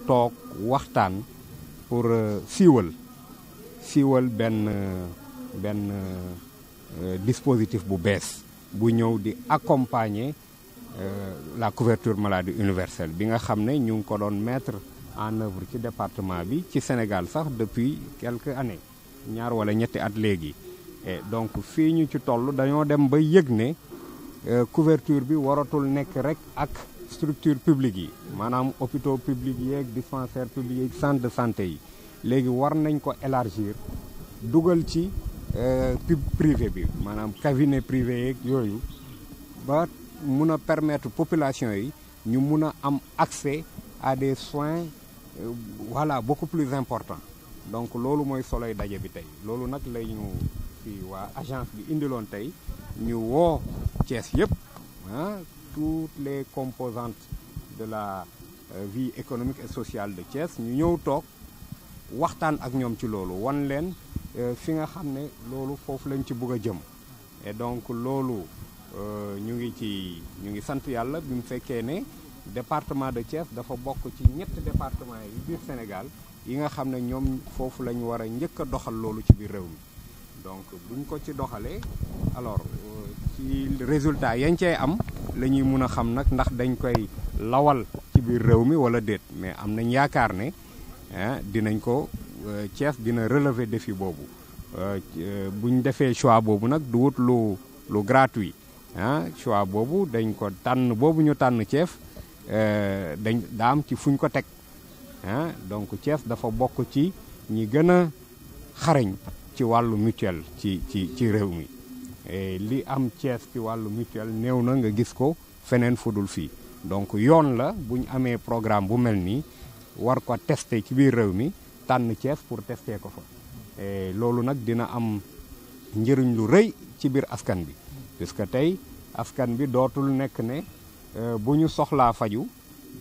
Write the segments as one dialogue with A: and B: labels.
A: toog waxtaan pour siiwal benn dispositif bu bees bu ñëw di accompagner la couverture maladie universelle bi nga xam ne ñu ngi ko doon mettre en œuvre ci département bi ci Sénégal sax depuis quelques années 2 wala 3 at léegi. Et donc fii ñu ci toll dañoo dem ba yëg ne couverture bi waratul nekk rek ak structure publique yi maanaam hôpitaux publics yeeg dispensaires publics yeeg centre de santé yi léegi war nañ ko élargir dugal ci privé bi maanaam cabinet privé yeeg yooyu ba mun a permettre population yi ñu mun a am accès à des soins voilà beaucoup plus importants donc loolu mooy soloy daje bi tey loolu nag lay ñu fi waa agence bi indiloon tey ñu woo Thiès yëpp toutes les composantes de la vie économique et sociale de Thiès ñu ñëw toog waxtaan ak ñoom ci loolu wan leen fi nga xam ne loolu foofu lañ ci bëgg a jëm et donc loolu ñu ngi sant yàlla bi mu fekkee ne département de Thiès dafa bokk ci 7 départements yi biir Sénégal yi nga xam ne ñoom foofu la ñu war a njëkk a doxal loolu ci biir réew mi donc buñ ko ci doxalee alors ci résultat yañ cey am la ñuy mun a xam nag ndax dañ koy lawal ci biir réew mi wala déet mais am nañ yaakaar ne dinañ ko Thiès dina relever défi boobu buñ defee choix boobu nag du wut lu gratuit choix boobu dañ ko tànn boobu ñu tànn Thiès daa am ci fuñ ko teg donc Thiès dafa bokk ci ñi gën a xarañ ci wàllu mutuelle ci réew mi li am Thiès ci wàllu mutuelle néew na nga gis ko feneen fudul fii donc yoon la bu ñu amee programme bu mel nii war ko tester ci biir réew mi tànn Thiès pour tester ko fa loolu nag dina am njëriñ lu rëy ci biir askan bi puisque tey askan bi dootul nekk ne bu ñu soxlaa faju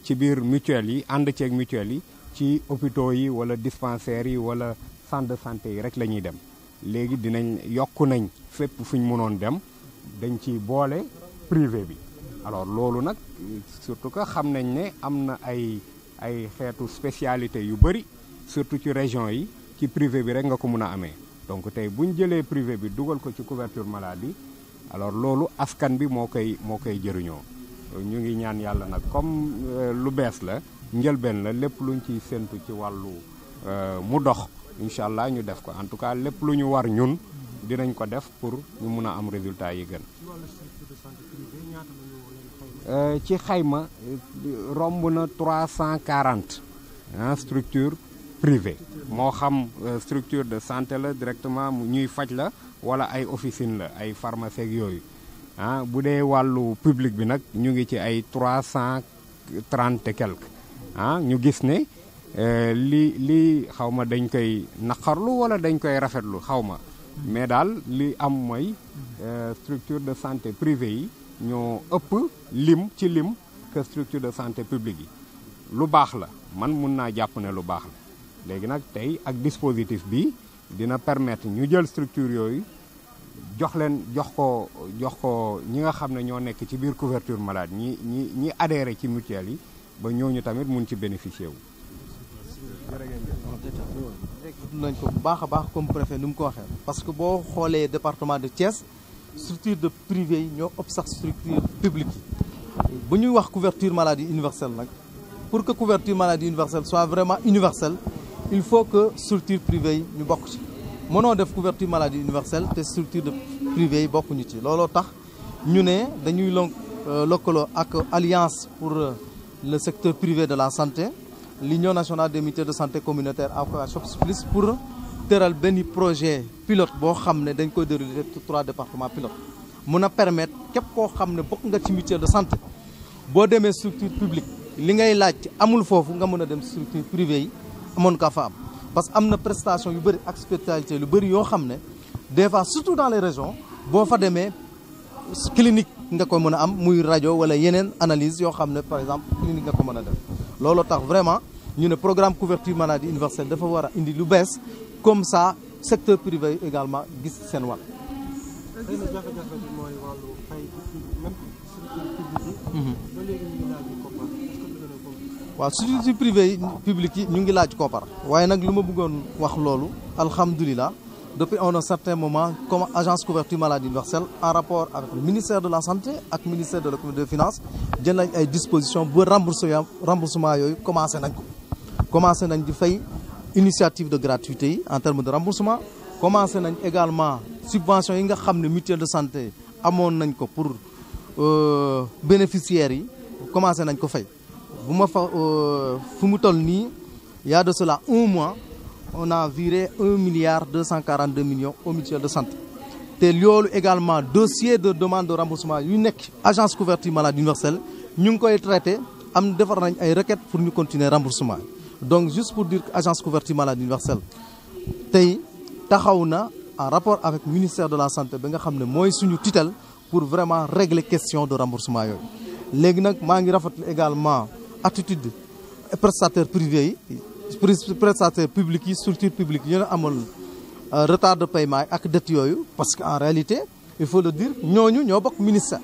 A: ci biir mutuelle yi ànd ceeg mutuelle yi ci hôpitaux yi wala dispensaires yi wala centre de santé yi rek la ñuy dem léegi dinañ yokku nañ fépp fu ñu mënoon dem dañ ci boole privé bi alors loolu nag surtout que xam nañ ne am na ay xeetu spécialité yu bëri surtout ci région yi ci privé bi rek nga ko mun a amee donc tey bu ñu jëlee privé bi dugal ko ci couverture maladie alors loolu askan bi moo koy jëriñoo ñu ngi ñaan yàlla nag comme lu bees la njëlbeen la lépp luñ ciy séntu ci wàllu mu dox incha allah ñu def ko en tout cas lépp lu ñu war ñun dinañ ko def pour ñu mun a am résultat yi gën. ci xayma romb na 340 structure privée moo xam structure de santé la directement mu ñuy faj la wala ay officine la ay pharmacie ak yooyu bu dee wàllu public bi nag ñu ngi ci ay 330 et quelque ñu gis ne li xaw ma dañ koy naqarlu wala dañ koy rafetlu xaw ma mais daal li am mooy structure de santé privée yi ñoo ëpp lim que structure de santé publique yi lu baax la man mun naa jàpp ne lu baax la léegi nag tey ak dispositif bi dina permettre ñu jël structure yooyu jox ko ñi nga xam ne ñoo nekk ci biir couverture maladie ñi adhéré ci mutuelle yi ba ñooñu tamit mun ci bénéficier wu.
B: nañ ko bu baax a baax comme préfet ni mu ko waxee parce que boo xoolee département de Thiès structure de privé yi ñoo ëpp sax structure publique yi bu ñuy wax couverture maladie universelle nag pour que couverture maladie universelle soit vraiment universelle il faut que structure privée yi ñu bokk ci mënoo def couverture maladie universelle te structure de privé yi bokkuñu ci looloo tax ñu ne dañuy lëkkaloo ak alliance pour le secteur privé de la santé l'union nationale des mutuelles de santé communautaire ak SOPSPLUS pour tëral benn projet pilote boo xam ne dañ koy dérouler ci 3 départements pilote mun a permettre képp koo xam ne bokk nga ci mutuelle de santé boo demee structure publique li ngay laaj amul foofu nga mën a dem structure privée yi amoon ka fa am parce que am na prestation yu bëri ak spécialité lu bëri yoo xam ne des fois surtout dans les régions boo fa demee clinique nga ko mën a am muy rajo wala yeneen analyse yoo xam ne par exemple clinique nga ko mën a def loolu tax vraiment ñu ne programme couverture maladie universelle dafa war a indi lu bees comme ça secteur privé également gis seen wàll.
C: xëy na jafe-jafe bi mooy wàllu fay même structure publique yi. ba léegi ñu ngi laaj koppar est-ce que
B: waaw structure privée publique yi ñu ngi laaj koppar waaye nag lu ma bëggoon wax loolu alhamdulilah depuis un certain moment comme agence couverture maladie universelle en rapport avec le ministère de la santé ak ministère de l'économie et des finances jël nañ ay dispositions ba remboursement yooyu commencé nañ ko commencé nañ di fay initiative de gratuité yi en termes de remboursement commencé nañ également subventions yi nga xam ne mutuelle de santé amoon nañ ko pour bénéficiaires yi commencé nañ ko fay bu ma fa fu mu toll nii y a de cela un mois on a viré 1,242 milliards aux mutuelles de santé te loolu également dossier de demande de remboursement yu nekk agence couverture maladie universelle ñu ngi koy traité am defar nañ ay requêtes pour ñu continuer remboursement donc juste pour dire que agence couverture maladie universelle tey taxaw na en rapport avec ministère de la santé bi nga xam ne mooy suñu tutelle pour vraiment régler question de remboursement yooyu léegi nag maa ngi rafetlu également attitude prestataires privés yi prestataires publics yi structure publique yi ñu amoon retard de paiement ak dette yooyu parce que en réalité il faut le dire ñooñu ñoo bokk ministère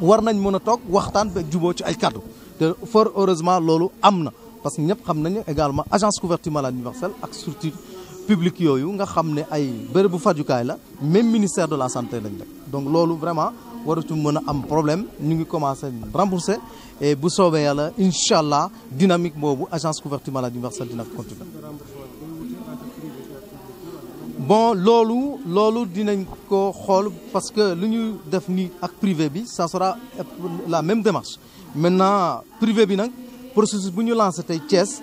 B: war nañ mën a toog waxtaan ba juboo ci ay kaddu te fort heureusement loolu am na parce que ñëpp xam nañu également agence couverture maladie universelle ak structure publique yooyu nga xam ne ay bërëbu fajukaay la même ministère de la santé lañ rek donc loolu vraiment waratu mën a am problème ñu ngi commencé rembourser et bu soobee yàlla incha allah dynamique boobu agence couverture maladie universelle dina continuer. bon loolu dinañ ko xool parce que lu ñu def nii ak privé bi ça sera la même démarche maintenant privé bi nag processus bu ñu lancé tey Thiès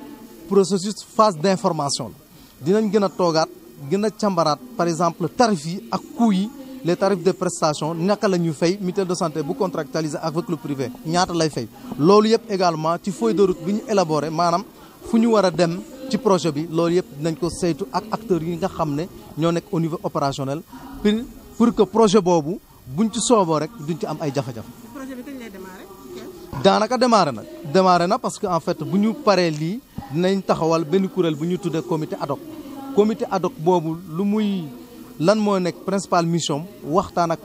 B: processus phase d'information la dinañ gën a toogaat gën a càmbaraat par exemple tarif yi ak coût yi les tarifs de prestation naka la ñuy fay mutuelle de santé bu contractualisé avec le privé ñaata lay fay loolu yëpp également ci feuille de route bi ñu élaboré maanaam fu ñu war a dem ci projet bi loolu yëpp dinañ ko saytu ak acteurs yi nga xam ne ñoo nekk au niveau opérationnel pour que projet boobu buñ ci sooboo rek duñ ci am ay jafe-jafe.
D: projet bi kañ lay démarrer.
B: daanaka démarré na parce que en fait bu ñu paree lii dinañ taxawal benn kuréel bu ñu tuddee comité ad hoc comité ad hoc boobu lu muy lan moo nekk principale mission waxtaan ak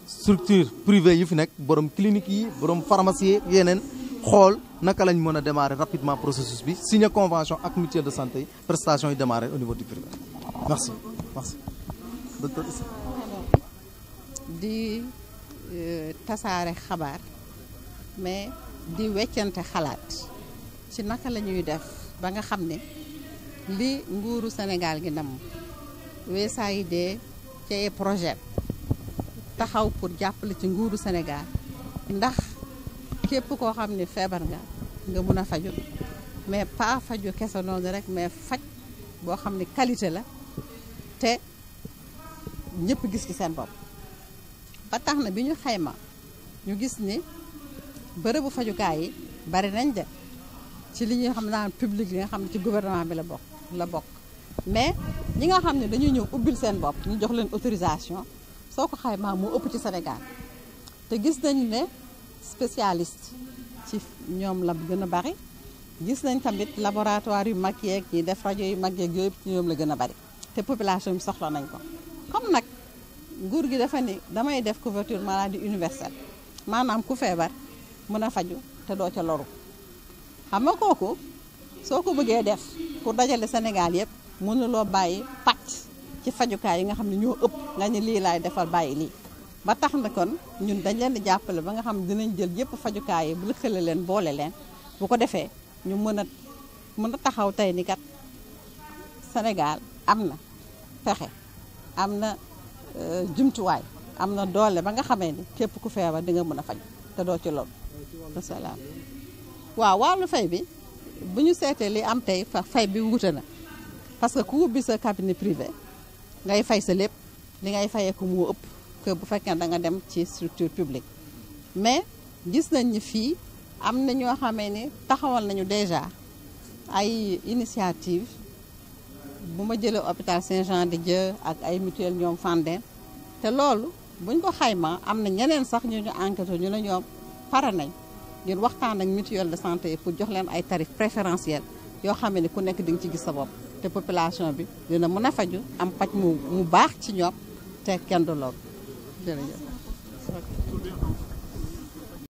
B: structure privée yi fi nekk borom clinique yi borom pharmacie yeneen xool naka lañ mën a démarrer rapidement processus bi signer convention ak mutuelle de santé yi prestation yi démarrer au niveau du privé. merci docteur Issa.
D: di tasaare xabaar mais di weccante xalaat ci naka la ñuy def ba nga xam ne li nguuru Sénégal gi nam USAID ci ay projet taxaw pour jàppale ci nguuru Sénégal ndax képp koo xam ne feebar nga mun a faju mais pas faju kese noonu rek mais faj boo xam ne qualité la te ñëpp gis ci seen bopp ba tax na bi ñu xayma ñu gis ni bërëbu fajukaay yi bari nañ de ci li ñuy xam naan public li nga xam ne ci gouvernement bi la bokk mais ñi nga xam ne dañuy ñëw ubbil seen bopp ñu jox leen autorisation soo ko xaymaa moo ëpp ci Sénégal te gis nañu ne spécialiste ci ñoom la gën a bari gis nañ tamit laboratoire yu mag yeeg ñi def rajo yu mag yeeg yooyu ci ñoom la gën a bari te population bi soxla nañ ko comme nag nguur gi dafa ni damay def couverture maladie universelle maanaam ku feebar mën a faju te doo ca loru xam nga kooku soo ko bëggee def pour dajale Sénégal yëpp mënuloo bàyyi pàcc ci fajukaay yi nga xam ne ñoo ëpp nga ni lii laay defal bàyyi lii ba tax na kon ñun dañ leen di jàppale ba nga xam ne dinañ jël yëpp fajukaay yi bu lëkkale leen boole leen bu ko defee ñu mën a taxaw tey ni kat Sénégal am na pexe am na jumtuwaay am na doole ba nga xamee ni képp ku feebar di nga mën a faj te doo ci loolu wasalaam waaw wàllu fay bi bu ñu seetee li am tey fay bi wute na parce que ku ubbi sa cabinet privé ngay fay sa lépp li ngay fayee ko moo ëpp que bu fekkee da nga dem ci structure publique mais gis nañ ni fii am na ñoo xamee ni taxawal nañu déjà ay initiative bu ma jëlee hôpital Saint-Jean-de-Dieu ak ay mutuelle ñoom Fandène te loolu buñ ko xayma am na ñeneen sax ñu enquête ñu ne ñoom pare nañ ngir waxtaan ak mutuelle de santé pour jox leen ay tarifs préférentiels yoo xam ne ku nekk di nga ci gis sa bopp te population bi dina mën a faju am paj mu baax ci ñoom te kenn du loolu jërëjëf